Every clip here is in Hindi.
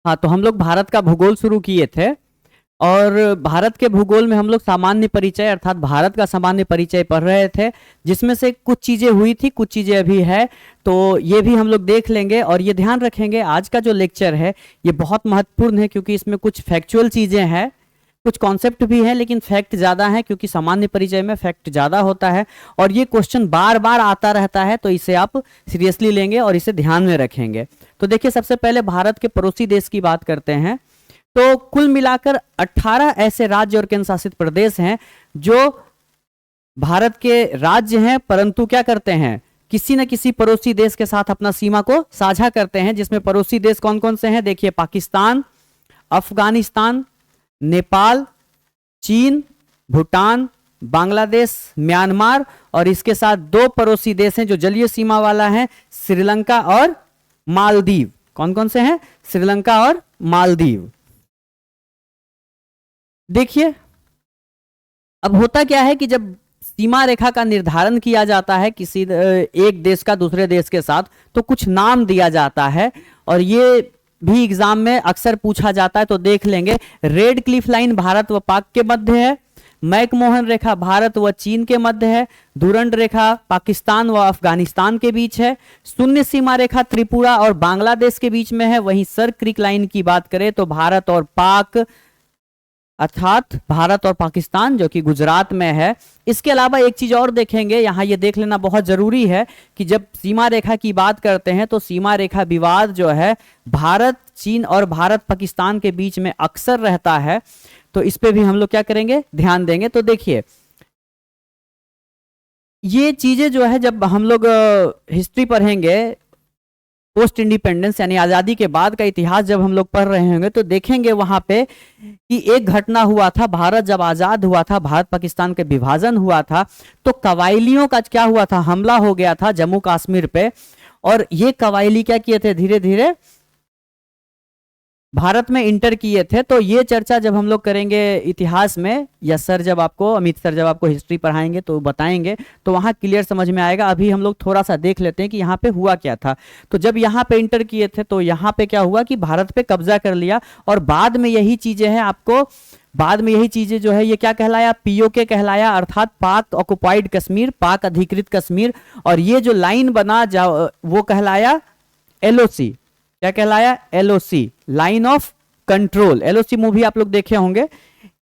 हाँ, तो हम लोग भारत का भूगोल शुरू किए थे और भारत के भूगोल में हम लोग सामान्य परिचय अर्थात भारत का सामान्य परिचय पढ़ रहे थे, जिसमें से कुछ चीजें हुई थी, कुछ चीजें अभी है। तो ये भी हम लोग देख लेंगे और ये ध्यान रखेंगे आज का जो लेक्चर है ये बहुत महत्वपूर्ण है, क्योंकि इसमें कुछ फैक्चुअल चीजें हैं, कुछ कॉन्सेप्ट भी है, लेकिन फैक्ट ज्यादा है, क्योंकि सामान्य परिचय में फैक्ट ज्यादा होता है और ये क्वेश्चन बार बार आता रहता है, तो इसे आप सीरियसली लेंगे और इसे ध्यान में रखेंगे। तो देखिए, सबसे पहले भारत के पड़ोसी देश की बात करते हैं। तो कुल मिलाकर 18 ऐसे राज्य और केंद्र शासित प्रदेश हैं जो भारत के राज्य हैं, परंतु क्या करते हैं, किसी न किसी पड़ोसी देश के साथ अपना सीमा को साझा करते हैं। जिसमें पड़ोसी देश कौन कौन से हैं, देखिए, पाकिस्तान, अफगानिस्तान, नेपाल, चीन, भूटान, बांग्लादेश, म्यांमार और इसके साथ दो पड़ोसी देश हैं जो जलीय सीमा वाला है, श्रीलंका और मालदीव। कौन कौन से हैं, श्रीलंका और मालदीव। देखिए, अब होता क्या है कि जब सीमा रेखा का निर्धारण किया जाता है किसी एक देश का दूसरे देश के साथ, तो कुछ नाम दिया जाता है और ये भी एग्जाम में अक्सर पूछा जाता है, तो देख लेंगे। रेड क्लिफ लाइन भारत व पाक के मध्य है, मैकमोहन रेखा भारत व चीन के मध्य है, डुरंड रेखा पाकिस्तान व अफगानिस्तान के बीच है, शून्य सीमा रेखा त्रिपुरा और बांग्लादेश के बीच में है। वहीं सर क्रिक लाइन की बात करें तो भारत और पाक अर्थात भारत और पाकिस्तान जो कि गुजरात में है। इसके अलावा एक चीज और देखेंगे, यहां ये देख लेना बहुत जरूरी है कि जब सीमा रेखा की बात करते हैं तो सीमा रेखा विवाद जो है भारत चीन और भारत पाकिस्तान के बीच में अक्सर रहता है, तो इस पे भी हम लोग क्या करेंगे, ध्यान देंगे। तो देखिए, ये चीजें जो है जब हम लोग हिस्ट्री पढ़ेंगे, पोस्ट इंडिपेंडेंस यानी आजादी के बाद का इतिहास जब हम लोग पढ़ रहे होंगे, तो देखेंगे वहां पे कि एक घटना हुआ था। भारत जब आजाद हुआ था, भारत पाकिस्तान के विभाजन हुआ था, तो कबायलियों का क्या हुआ था, हमला हो गया था जम्मू कश्मीर पे। और ये कबायली क्या किए थे, धीरे धीरे भारत में इंटर किए थे। तो ये चर्चा जब हम लोग करेंगे इतिहास में, या सर जब आपको, अमित सर जब आपको हिस्ट्री पढ़ाएंगे तो बताएंगे, तो वहां क्लियर समझ में आएगा। अभी हम लोग थोड़ा सा देख लेते हैं कि यहाँ पे हुआ क्या था। तो जब यहाँ पे इंटर किए थे तो यहाँ पे क्या हुआ कि भारत पे कब्जा कर लिया, और बाद में यही चीजें हैं आपको, बाद में यही चीजें जो है ये क्या कहलाया, पीओके कहलाया, अर्थात पाक ऑक्युपाइड कश्मीर, पाक अधिकृत कश्मीर। और ये जो लाइन बना वो कहलाया एलओसी। क्या कहलाया, LOC, line of control. LOC movie आप लोग देखे होंगे,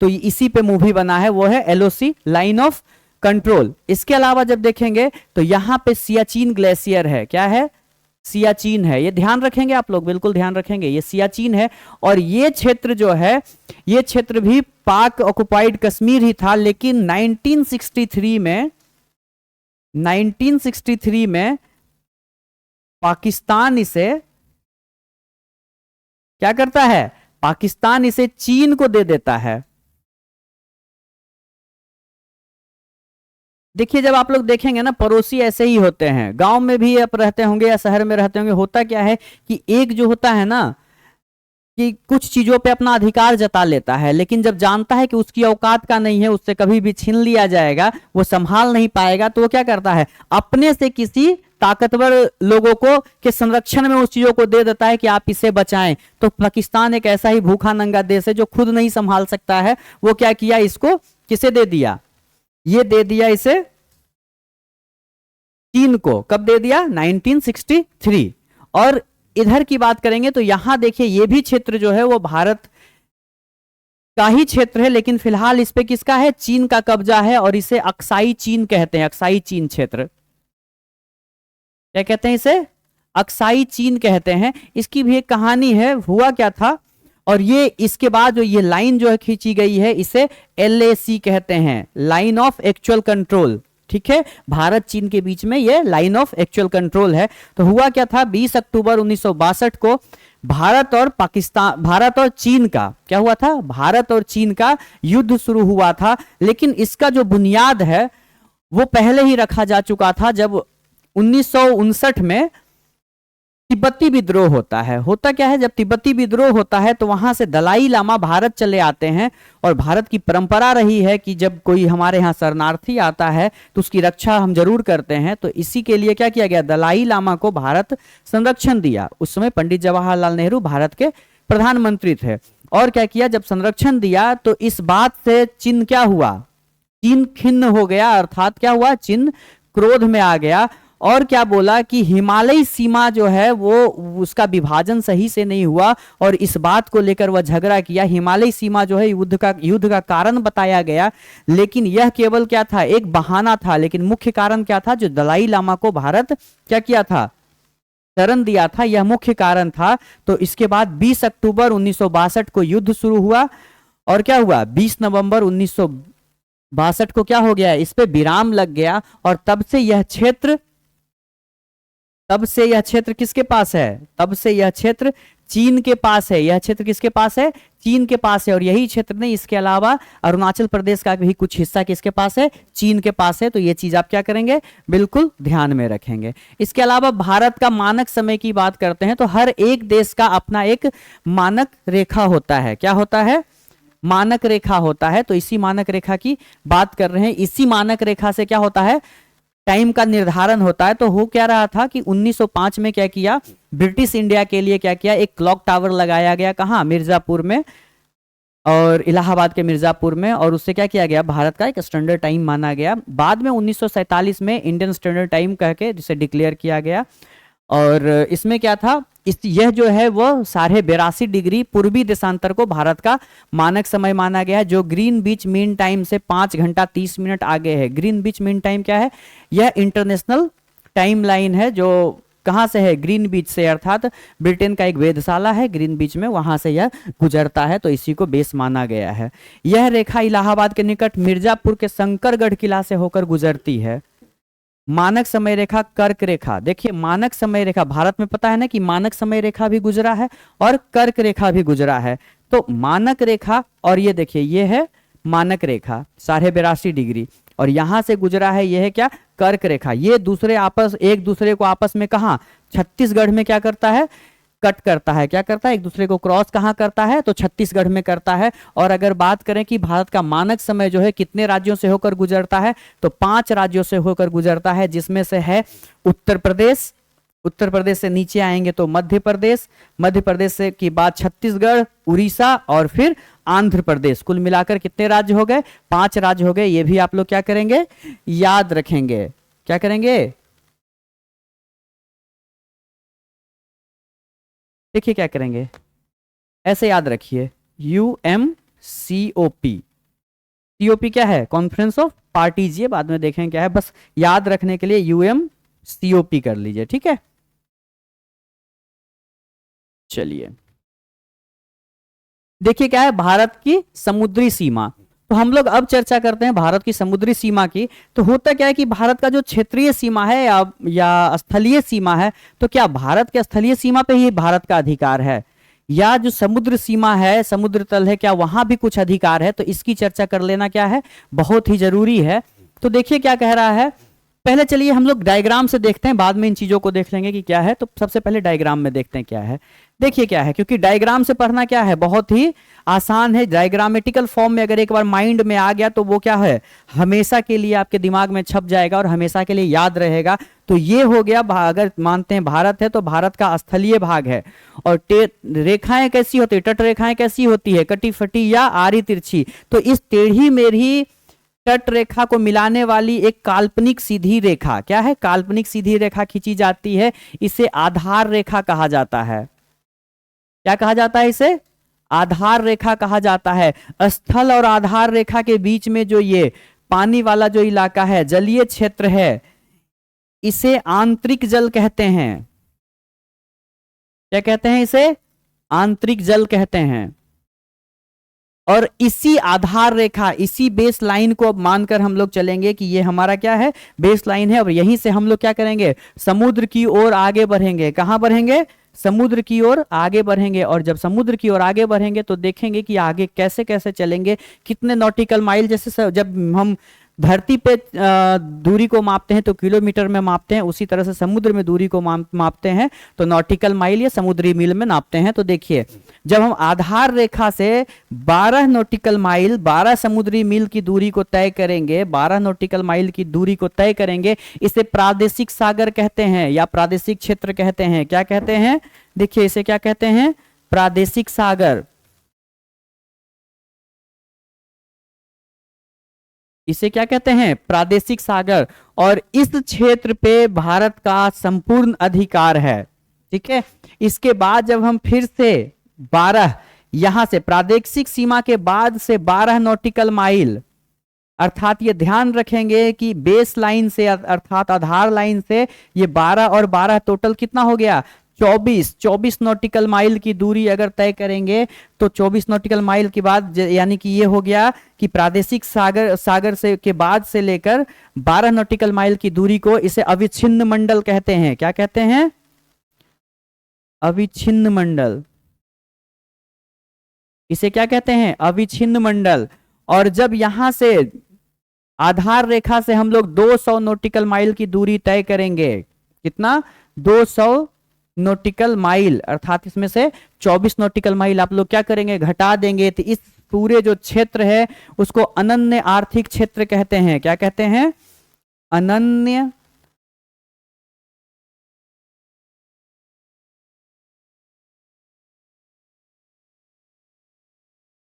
तो इसी पे मूवी बना है, वो है एलओसी, लाइन ऑफ कंट्रोल। इसके अलावा जब देखेंगे तो यहां पे सियाचिन ग्लेशियर है। क्या है, सियाचिन है, ये ध्यान रखेंगे आप लोग, बिल्कुल ध्यान रखेंगे, ये सियाचिन है। और ये क्षेत्र जो है, ये क्षेत्र भी पाक ऑक्युपाइड कश्मीर ही था, लेकिन 1963 में पाकिस्तान इसे क्या करता है, पाकिस्तान इसे चीन को दे देता है। देखिए, जब आप लोग देखेंगे ना, पड़ोसी ऐसे ही होते हैं, गांव में भी आप रहते होंगे या शहर में रहते होंगे। होता क्या है कि एक जो होता है ना कि कुछ चीजों पे अपना अधिकार जता लेता है, लेकिन जब जानता है कि उसकी औकात का नहीं है, उससे कभी भी छीन लिया जाएगा, वो संभाल नहीं पाएगा, तो वो क्या करता है, अपने से किसी ताकतवर लोगों को के संरक्षण में उस चीजों को दे देता है कि आप इसे बचाएं। तो पाकिस्तान एक ऐसा ही भूखा नंगा देश है जो खुद नहीं संभाल सकता है। वो क्या किया, इसको किसे दे दिया, ये दे दिया इसे चीन को। कब दे दिया, 1963। और इधर की बात करेंगे तो यहां देखिए, ये भी क्षेत्र जो है वो भारत का ही क्षेत्र है, लेकिन फिलहाल इस पे किसका है, चीन का कब्जा है, और इसे अक्साई चीन कहते हैं, अक्साई चीन क्षेत्र। क्या कहते हैं इसे, अक्साई चीन कहते हैं। इसकी भी एक कहानी है, हुआ क्या था। और ये इसके बाद जो ये लाइन जो है खींची गई है, इसे एलएसी कहते हैं, लाइन ऑफ एक्चुअल कंट्रोल। ठीक है, भारत चीन के बीच में ये लाइन ऑफ एक्चुअल कंट्रोल है। तो हुआ क्या था, 20 अक्टूबर 1962 को भारत और पाकिस्तान, भारत और चीन का क्या हुआ था, भारत और चीन का युद्ध शुरू हुआ था। लेकिन इसका जो बुनियाद है वो पहले ही रखा जा चुका था, जब 1959 में तिब्बती विद्रोह होता है। होता क्या है, जब तिब्बती विद्रोह होता है तो वहां से दलाई लामा भारत चले आते हैं, और भारत की परंपरा रही है कि जब कोई हमारे यहाँ शरणार्थी आता है तो उसकी रक्षा हम जरूर करते हैं। तो इसी के लिए क्या किया गया, दलाई लामा को भारत संरक्षण दिया। उस समय पंडित जवाहरलाल नेहरू भारत के प्रधानमंत्री थे। और क्या किया, जब संरक्षण दिया तो इस बात से चीन क्या हुआ, चीन खिन्न हो गया, अर्थात क्या हुआ, चीन क्रोध में आ गया और क्या बोला कि हिमालयी सीमा जो है वो उसका विभाजन सही से नहीं हुआ और इस बात को लेकर वह झगड़ा किया। हिमालयी सीमा जो है युद्ध का कारण बताया गया, लेकिन यह केवल क्या था, एक बहाना था, लेकिन मुख्य कारण क्या था, जो दलाई लामा को भारत क्या किया था, शरण दिया था, यह मुख्य कारण था। तो इसके बाद 20 अक्टूबर 1962 को युद्ध शुरू हुआ और क्या हुआ, 20 नवंबर 1962 को क्या हो गया, इस पे विराम लग गया और तब से यह क्षेत्र किसके पास है, तब से यह क्षेत्र चीन के पास है। यह क्षेत्र किसके पास है, चीन के पास है। और यही क्षेत्र नहीं, इसके अलावा अरुणाचल प्रदेश का भी कुछ हिस्सा किसके पास है, चीन के पास है। तो ये चीज आप क्या करेंगे, बिल्कुल ध्यान में रखेंगे। इसके अलावा भारत का मानक समय की बात करते हैं तो हर एक देश का अपना एक मानक रेखा होता है। क्या होता है, मानक रेखा होता है। तो इसी मानक रेखा की बात कर रहे हैं। इसी मानक रेखा से क्या होता है, टाइम का निर्धारण होता है। तो हो क्या रहा था कि 1905 में क्या किया, ब्रिटिश इंडिया के लिए क्या किया, एक क्लॉक टावर लगाया गया, कहाँ, मिर्जापुर में और इलाहाबाद के मिर्जापुर में, और उससे क्या किया गया, भारत का एक स्टैंडर्ड टाइम माना गया। बाद में 1947 में इंडियन स्टैंडर्ड टाइम कह के जिसे डिक्लेयर किया गया। और इसमें क्या था, यह जो है वो 82.5 डिग्री पूर्वी देशांतर को भारत का मानक समय माना गया है, जो ग्रीन बीच मीन टाइम से 5 घंटा 30 मिनट आगे है। ग्रीन बीच मीन टाइम क्या है, यह इंटरनेशनल टाइम लाइन है जो कहाँ से है, ग्रीन बीच से, अर्थात ब्रिटेन का एक वेधशाला है ग्रीन बीच में, वहां से यह गुजरता है। तो इसी को बेस माना गया है। यह रेखा इलाहाबाद के निकट मिर्जापुर के शंकरगढ़ किला से होकर गुजरती है। मानक समय रेखा, कर्क रेखा, देखिए मानक समय रेखा, भारत में पता है ना कि मानक समय रेखा भी गुजरा है और कर्क रेखा भी गुजरा है। तो मानक रेखा, और ये देखिए ये है मानक रेखा 82.5 डिग्री, और यहां से गुजरा है, ये है क्या, कर्क रेखा। ये एक दूसरे को आपस में कहा, छत्तीसगढ़ में क्या करता है, कट करता है। क्या करता है, एक दूसरे को क्रॉस कहाँ करता है, तो छत्तीसगढ़ में करता है। और अगर बात करें कि भारत का मानक समय जो है कितने राज्यों से होकर गुजरता है, तो 5 राज्यों से होकर गुजरता है, जिसमें से है उत्तर प्रदेश, उत्तर प्रदेश से नीचे आएंगे तो मध्य प्रदेश, मध्य प्रदेश से की बाद छत्तीसगढ़, उड़ीसा और फिर आंध्र प्रदेश। कुल मिलाकर कितने राज्य हो गए, 5 राज्य हो गए। ये भी आप लोग क्या करेंगे, याद रखेंगे। क्या करेंगे, देखिए क्या करेंगे, ऐसे याद रखिए, UMCOP। COP क्या है, कॉन्फ्रेंस ऑफ पार्टीज, ये बाद में देखें क्या है, बस याद रखने के लिए UMCOP कर लीजिए, ठीक है। चलिए देखिए क्या है, भारत की समुद्री सीमा। तो हम लोग अब चर्चा करते हैं भारत की समुद्री सीमा की। तो होता क्या है कि भारत का जो क्षेत्रीय सीमा है या स्थलीय सीमा है, तो क्या भारत के स्थलीय सीमा पे ही भारत का अधिकार है, या जो समुद्र सीमा है, समुद्र तल है, क्या वहां भी कुछ अधिकार है? तो इसकी चर्चा कर लेना क्या है, बहुत ही जरूरी है। तो देखिए क्या कह रहा है, पहले चलिए हम लोग डायग्राम से देखते हैं, बाद में इन चीजों को देख लेंगे कि क्या है। तो सबसे पहले डायग्राम में देखते हैं क्या है। देखिए क्या है, क्योंकि डायग्राम से पढ़ना क्या है, बहुत ही आसान है। डायग्रामेटिकल फॉर्म में अगर एक बार माइंड में आ गया तो वो क्या है, हमेशा के लिए आपके दिमाग में छप जाएगा और हमेशा के लिए याद रहेगा। तो ये हो गया, अगर मानते हैं भारत है तो भारत का स्थलीय भाग है। और रेखाएं कैसी होती है, तट रेखाएं कैसी होती है, कटी फटी या आड़ी तिरछी। तो इस टेढ़ी मेढ़ी तट रेखा को मिलाने वाली एक काल्पनिक सीधी रेखा, क्या है, काल्पनिक सीधी रेखा खींची जाती है, इसे आधार रेखा कहा जाता है। क्या कहा जाता है, इसे आधार रेखा कहा जाता है। स्थल और आधार रेखा के बीच में जो ये पानी वाला जो इलाका है, जलीय क्षेत्र है, इसे आंतरिक जल कहते हैं। क्या कहते हैं, इसे आंतरिक जल कहते हैं। और इसी आधार रेखा, इसी बेस लाइन को अब मानकर हम लोग चलेंगे कि ये हमारा क्या है, बेस लाइन है। और यहीं से हम लोग क्या करेंगे, समुद्र की ओर आगे बढ़ेंगे। कहां बढ़ेंगे, समुद्र की ओर आगे बढ़ेंगे। और जब समुद्र की ओर आगे बढ़ेंगे तो देखेंगे कि आगे कैसे कैसे चलेंगे, कितने नॉटिकल माइल। जैसे जब हम धरती पे दूरी को मापते हैं तो किलोमीटर में मापते हैं, उसी तरह से समुद्र में दूरी को मापते हैं तो नॉटिकल माइल या समुद्री मील में नापते हैं। तो देखिए जब हम आधार रेखा से 12 नॉटिकल माइल, 12 समुद्री मील की दूरी को तय करेंगे, 12 नॉटिकल माइल की दूरी को तय करेंगे, इसे प्रादेशिक सागर कहते हैं या प्रादेशिक क्षेत्र कहते हैं। क्या कहते हैं, देखिए इसे क्या कहते हैं, प्रादेशिक सागर, इसे क्या कहते हैं? प्रादेशिक सागर। और इस क्षेत्र पे भारत का संपूर्ण अधिकार है। ठीक है, इसके बाद जब हम फिर से 12, यहां से प्रादेशिक सीमा के बाद से 12 नॉटिकल माइल, अर्थात ये ध्यान रखेंगे कि बेस लाइन से अर्थात आधार लाइन से ये 12 और 12 टोटल कितना हो गया? 24 नॉटिकल माइल की दूरी अगर तय करेंगे तो 24 नॉटिकल माइल के बाद यानी कि ये हो गया कि प्रादेशिक सागर से के बाद से लेकर 12 नॉटिकल माइल की दूरी को इसे अविच्छिन्न मंडल कहते हैं। क्या कहते हैं? अविच्छिन्न मंडल। इसे क्या कहते हैं? अविच्छिन्न मंडल। और जब यहां से आधार रेखा से हम लोग 200 नॉटिकल माइल की दूरी तय करेंगे, कितना? 200 नॉटिकल माइल, अर्थात इसमें से 24 नॉटिकल माइल आप लोग क्या करेंगे? घटा देंगे। तो इस पूरे जो क्षेत्र है उसको अनन्य आर्थिक क्षेत्र कहते हैं। क्या कहते हैं? अनन्य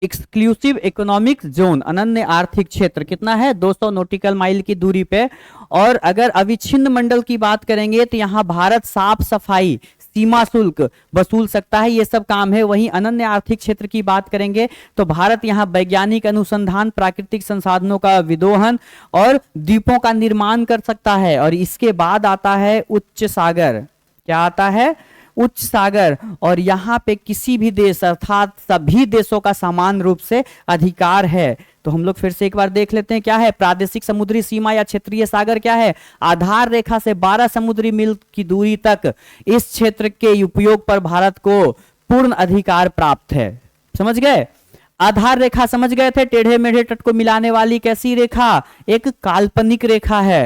एक्सक्लूसिव इकोनॉमिक जोन, अनन्य आर्थिक क्षेत्र कितना है? 200 नॉटिकल माइल की दूरी पे। और अगर अविच्छिन्न मंडल की बात करेंगे तो यहां भारत साफ सफाई, सीमा शुल्क वसूल सकता है, ये सब काम है। वहीं अनन्य आर्थिक क्षेत्र की बात करेंगे तो भारत यहां वैज्ञानिक अनुसंधान, प्राकृतिक संसाधनों का विदोहन और द्वीपों का निर्माण कर सकता है। और इसके बाद आता है उच्च सागर। क्या आता है? उच्च सागर। और यहां पे किसी भी देश अर्थात सभी देशों का समान रूप से अधिकार है। तो हम लोग फिर से एक बार देख लेते हैं क्या है? प्रादेशिक समुद्री सीमा या क्षेत्रीय सागर क्या है? आधार रेखा से 12 समुद्री मील की दूरी तक इस क्षेत्र के उपयोग पर भारत को पूर्ण अधिकार प्राप्त है। समझ गए? आधार रेखा समझ गए थे? टेढ़े मेढ़े तट को मिलाने वाली कैसी रेखा? एक काल्पनिक रेखा है।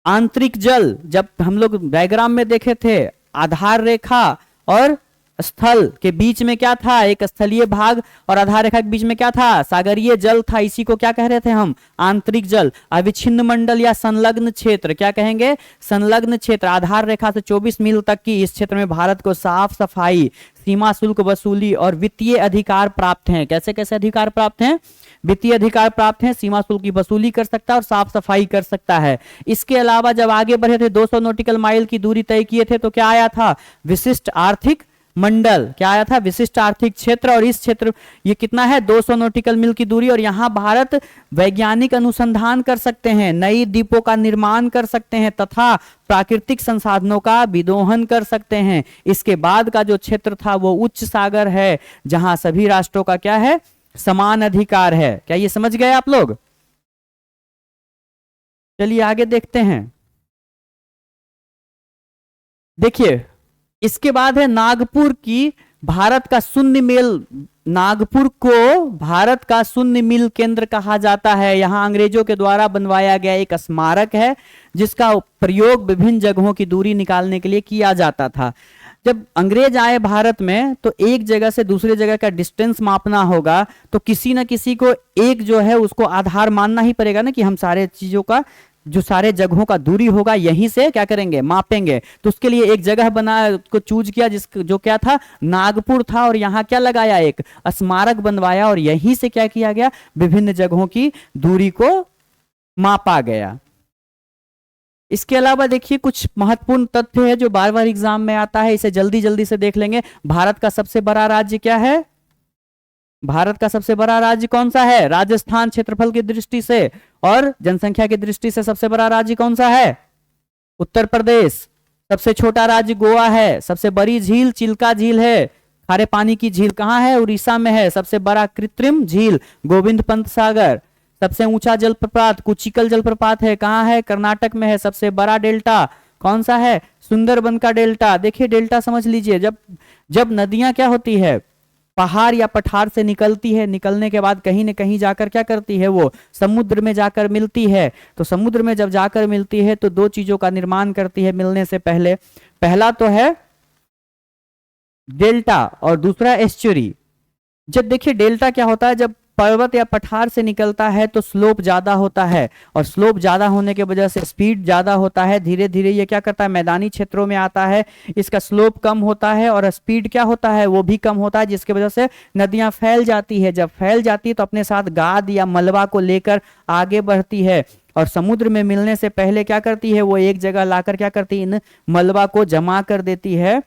आंतरिक जल, जब हम लोग डायग्राम में देखे थे, आधार रेखा और स्थल के बीच में क्या था? एक स्थलीय भाग, और आधार रेखा के बीच में क्या था? सागरीय जल था। इसी को क्या कह रहे थे हम? आंतरिक जल। अविच्छिन्न मंडल या संलग्न क्षेत्र, क्या कहेंगे? संलग्न क्षेत्र। आधार रेखा से 24 मील तक की इस क्षेत्र में भारत को साफ सफाई, सीमा शुल्क वसूली और वित्तीय अधिकार प्राप्त हैं। कैसे कैसे अधिकार प्राप्त हैं? वित्तीय अधिकार प्राप्त हैं, सीमा शुल्क की वसूली कर सकता है और साफ सफाई कर सकता है। इसके अलावा जब आगे बढ़े थे, 200 नॉटिकल माइल की दूरी तय किए थे, तो क्या आया था? विशिष्ट आर्थिक मंडल। क्या आया था? विशिष्ट आर्थिक क्षेत्र। और इस क्षेत्र ये कितना है? 200 नॉटिकल मील की दूरी। और यहां भारत वैज्ञानिक अनुसंधान कर सकते हैं, नई द्वीपों का निर्माण कर सकते हैं तथा प्राकृतिक संसाधनों का विदोहन कर सकते हैं। इसके बाद का जो क्षेत्र था वो उच्च सागर है, जहां सभी राष्ट्रों का क्या है? समान अधिकार है। क्या ये समझ गए आप लोग? चलिए आगे देखते हैं। देखिए, इसके बाद है नागपुर की भारत का शून्य मील। नागपुर को भारत का शून्य मील केंद्र कहा जाता है। यहां अंग्रेजों के द्वारा बनवाया गया एक स्मारक है जिसका प्रयोग विभिन्न जगहों की दूरी निकालने के लिए किया जाता था। जब अंग्रेज आए भारत में तो एक जगह से दूसरे जगह का डिस्टेंस मापना होगा, तो किसी न किसी को एक जो है उसको आधार मानना ही पड़ेगा ना, कि हम सारे चीजों का जो सारे जगहों का दूरी होगा यहीं से क्या करेंगे? मापेंगे। तो उसके लिए एक जगह बना को चूज किया जो क्या था? नागपुर था। और यहाँ क्या लगाया? एक स्मारक बनवाया और यहीं से क्या किया गया? विभिन्न जगहों की दूरी को मापा गया। इसके अलावा देखिए कुछ महत्वपूर्ण तथ्य है जो बार बार एग्जाम में आता है, इसे जल्दी जल्दी से देख लेंगे। भारत का सबसे बड़ा राज्य क्या है? भारत का सबसे बड़ा राज्य कौन सा है? राजस्थान। क्षेत्रफल की दृष्टि से और जनसंख्या की दृष्टि से सबसे बड़ा राज्य कौन सा है? उत्तर प्रदेश। सबसे छोटा राज्य गोवा है। सबसे बड़ी झील चिल्का झील है, खारे पानी की झील कहाँ है? उड़ीसा में है। सबसे बड़ा कृत्रिम झील गोविंद पंत सागर। सबसे ऊंचा जलप्रपात कुचिकल जलप्रपात है, कहाँ है? कर्नाटक में है। सबसे बड़ा डेल्टा कौन सा है? सुंदरबन का डेल्टा। देखिए डेल्टा समझ लीजिए, जब नदियां क्या होती है? पहाड़ या पठार से निकलती है, निकलने के बाद कहीं न कहीं जाकर क्या करती है? वो समुद्र में जाकर मिलती है। तो समुद्र में जब जाकर मिलती है तो दो चीजों का निर्माण करती है मिलने से पहले। पहला तो है डेल्टा और दूसरा एस्चुरी। जब देखिए डेल्टा क्या होता है? जब पर्वत या पठार से निकलता है तो स्लोप ज्यादा होता है, और स्लोप ज्यादा होने के वजह से स्पीड ज्यादा होता है। धीरे धीरे ये क्या करता है, मैदानी क्षेत्रों में आता है, इसका स्लोप कम होता है और स्पीड क्या होता है, वो भी कम होता है, जिसकी वजह से नदियां फैल जाती है। जब फैल जाती है तो अपने साथ गाद या मलबा को लेकर आगे बढ़ती है, और समुद्र में मिलने से पहले क्या करती है, वो एक जगह लाकर क्या करती है, इन मलबा को जमा कर देती है,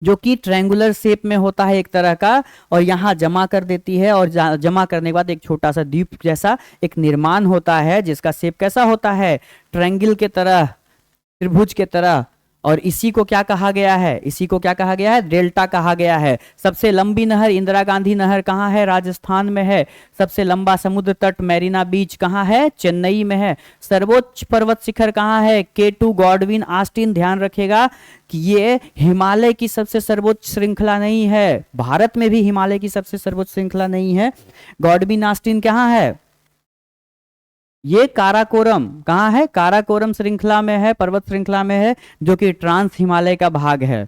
जो कि ट्रायंगुलर शेप में होता है एक तरह का, और यहाँ जमा कर देती है। और जमा करने के बाद एक छोटा सा द्वीप जैसा एक निर्माण होता है, जिसका शेप कैसा होता है, ट्रायंगल के तरह, त्रिभुज के तरह। और इसी को क्या कहा गया है, इसी को क्या कहा गया है, डेल्टा कहा गया है। सबसे लंबी नहर इंदिरा गांधी नहर कहाँ है, राजस्थान में है। सबसे लंबा समुद्र तट मैरीना बीच कहाँ है, चेन्नई में है। सर्वोच्च पर्वत शिखर कहाँ है, K2 गॉडविन ऑस्टिन। ध्यान रखिएगा कि ये हिमालय की सबसे सर्वोच्च श्रृंखला नहीं है, भारत में भी हिमालय की सबसे सर्वोच्च श्रृंखला नहीं है। गॉडविन ऑस्टिन कहाँ है, ये काराकोरम कहाँ है, काराकोरम श्रृंखला में है, पर्वत श्रृंखला में है, जो कि ट्रांस हिमालय का भाग है।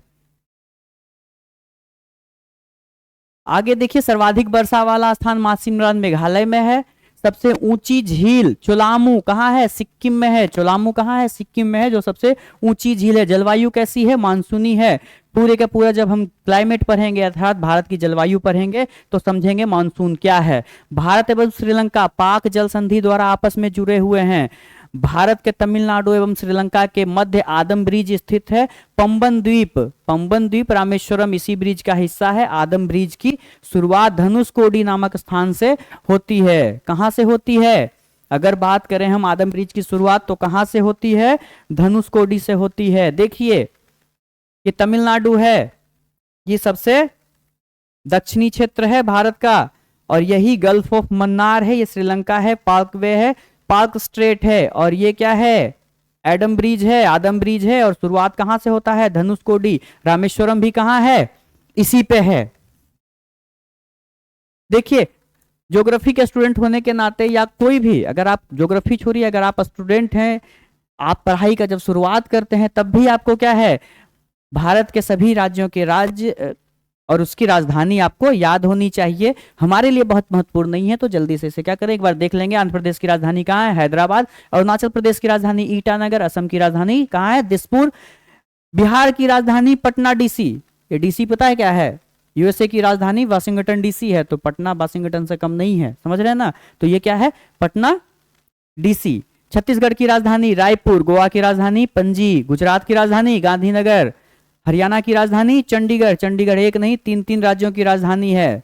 आगे देखिए, सर्वाधिक वर्षा वाला स्थान मासिमरान मेघालय में है। सबसे ऊंची झील चोलामू कहाँ है, सिक्किम में है। चोलामू कहाँ है, सिक्किम में है, जो सबसे ऊंची झील है। जलवायु कैसी है, मानसूनी है। पूरे का पूरा जब हम क्लाइमेट पढ़ेंगे अर्थात भारत की जलवायु पढ़ेंगे तो समझेंगे मानसून क्या है। भारत एवं श्रीलंका पाक जल संधि द्वारा आपस में जुड़े हुए हैं। भारत के तमिलनाडु एवं श्रीलंका के मध्य आदम ब्रिज स्थित है। पंबन द्वीप, पंबन द्वीप रामेश्वरम इसी ब्रिज का हिस्सा है। आदम ब्रिज की शुरुआत धनुषकोडी नामक स्थान से होती है। कहां से होती है, अगर बात करें हम आदम ब्रिज की शुरुआत तो कहां से होती है, धनुषकोडी से होती है। देखिए ये तमिलनाडु है, ये सबसे दक्षिणी क्षेत्र है भारत का, और यही गल्फ ऑफ मन्नार है, ये श्रीलंका है, पार्कवे है, पार्क स्ट्रेट है, और ये क्या है, एडम ब्रिज है, आदम ब्रिज है। और शुरुआत कहां से होता है, धनुषकोडी। रामेश्वरम भी कहां है, इसी पे है। देखिए ज्योग्राफी के स्टूडेंट होने के नाते, या कोई भी, अगर आप ज्योग्राफी छोड़िए, अगर आप स्टूडेंट हैं, आप पढ़ाई का जब शुरुआत करते हैं तब भी आपको क्या है, भारत के सभी राज्यों के राज्य और उसकी राजधानी आपको याद होनी चाहिए। हमारे लिए बहुत महत्वपूर्ण नहीं है तो जल्दी से इसे क्या करें, एक बार देख लेंगे। आंध्र प्रदेश की राजधानी कहाँ है, हैदराबाद। अरुणाचल प्रदेश की राजधानी ईटानगर। असम की राजधानी कहाँ है, दिसपुर। बिहार की राजधानी पटना डीसी। ये डीसी पता है क्या है, यूएसए की राजधानी वाशिंगटन डीसी है, तो पटना वाशिंगटन से कम नहीं है, समझ रहे हैं ना। तो ये क्या है, पटना डीसी। छत्तीसगढ़ की राजधानी रायपुर। गोवा की राजधानी पणजी। गुजरात की राजधानी गांधीनगर। हरियाणा की राजधानी चंडीगढ़। चंडीगढ़ एक नहीं, तीन तीन राज्यों की राजधानी है।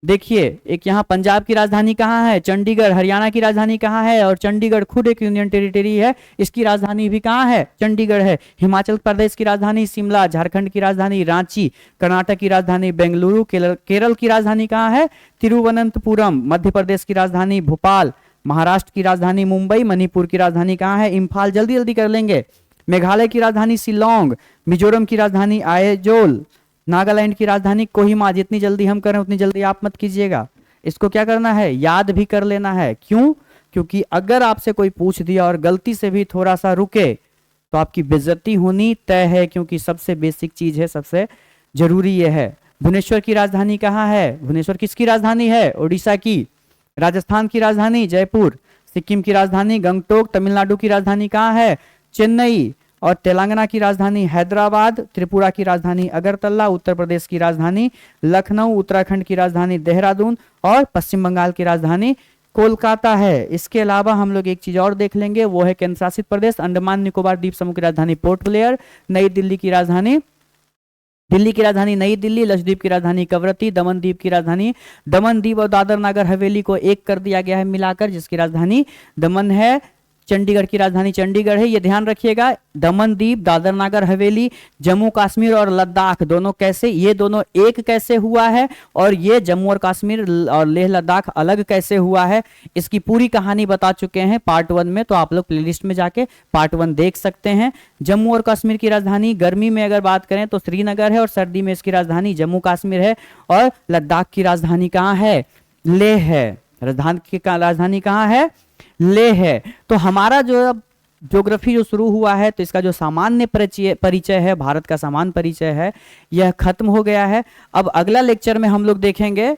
देखिए एक यहाँ पंजाब की राजधानी कहाँ है, चंडीगढ़। हरियाणा की राजधानी कहाँ है, और चंडीगढ़ खुद एक यूनियन टेरिटरी है, इसकी राजधानी भी कहाँ है, चंडीगढ़ है। हिमाचल प्रदेश की राजधानी शिमला। झारखंड की राजधानी रांची। कर्नाटक की राजधानी बेंगलुरु। केरल की राजधानी कहाँ है, तिरुवनंतपुरम। मध्य प्रदेश की राजधानी भोपाल। महाराष्ट्र की राजधानी मुंबई। मणिपुर की राजधानी कहाँ है, इम्फाल। जल्दी जल्दी कर लेंगे। मेघालय की राजधानी शिलोंग। मिजोरम की राजधानी आइजोल। नागालैंड की राजधानी कोहिमा। जितनी जल्दी हम करें उतनी जल्दी आप मत कीजिएगा, इसको क्या करना है, याद भी कर लेना है। क्यों, क्योंकि अगर आपसे कोई पूछ दिया और गलती से भी थोड़ा सा रुके तो आपकी बेइज्जती होनी तय है, क्योंकि सबसे बेसिक चीज है, सबसे जरूरी ये है। भुवनेश्वर की राजधानी कहाँ है, भुवनेश्वर किसकी राजधानी है, उड़ीसा की। राजस्थान की राजधानी जयपुर। सिक्किम की राजधानी गंगटोक। तमिलनाडु की राजधानी कहाँ है, चेन्नई। और तेलंगाना की राजधानी हैदराबाद। त्रिपुरा की राजधानी अगरतला। उत्तर प्रदेश की राजधानी लखनऊ। उत्तराखंड की राजधानी देहरादून। और पश्चिम बंगाल की राजधानी कोलकाता है। इसके अलावा हम लोग एक चीज और देख लेंगे, वो है केंद्र शासित प्रदेश अंडमान निकोबार द्वीप समूह की राजधानी पोर्ट ब्लेयर। नई दिल्ली की राजधानी नई दिल्ली। लक्षद्वीप की राजधानी कवरत्ती। दमन द्वीप की राजधानी दमन द्वीप। और दादर नागर हवेली को एक कर दिया गया है मिलाकर, जिसकी राजधानी दमन है। चंडीगढ़ की राजधानी चंडीगढ़ है, ये ध्यान रखिएगा। दमन द्वीप, दादर नागर हवेली, जम्मू कश्मीर और लद्दाख दोनों कैसे, ये दोनों एक कैसे हुआ है, और ये जम्मू और कश्मीर और लेह लद्दाख अलग कैसे हुआ है, इसकी पूरी कहानी बता चुके हैं पार्ट 1 में, तो आप लोग प्लेलिस्ट में जाके पार्ट 1 देख सकते हैं। जम्मू और कश्मीर की राजधानी गर्मी में अगर बात करें तो श्रीनगर है, और सर्दी में इसकी राजधानी जम्मू कश्मीर है। और लद्दाख की राजधानी कहाँ है, लेह है। राजधानी कहाँ है, लेह है। तो हमारा जो ज्योग्राफी जो शुरू हुआ है, तो इसका जो सामान्य परिचय है, भारत का सामान्य परिचय है, यह खत्म हो गया है। अब अगला लेक्चर में हम लोग देखेंगे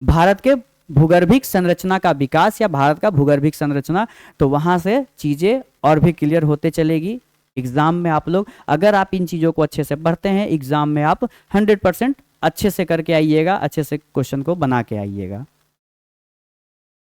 भारत के भूगर्भिक संरचना का विकास या भारत का भूगर्भिक संरचना, तो वहां से चीजें और भी क्लियर होते चलेगी। एग्जाम में आप लोग अगर आप इन चीजों को अच्छे से पढ़ते हैं, एग्जाम में आप 100% अच्छे से करके आइएगा, अच्छे से क्वेश्चन को बना के आइएगा।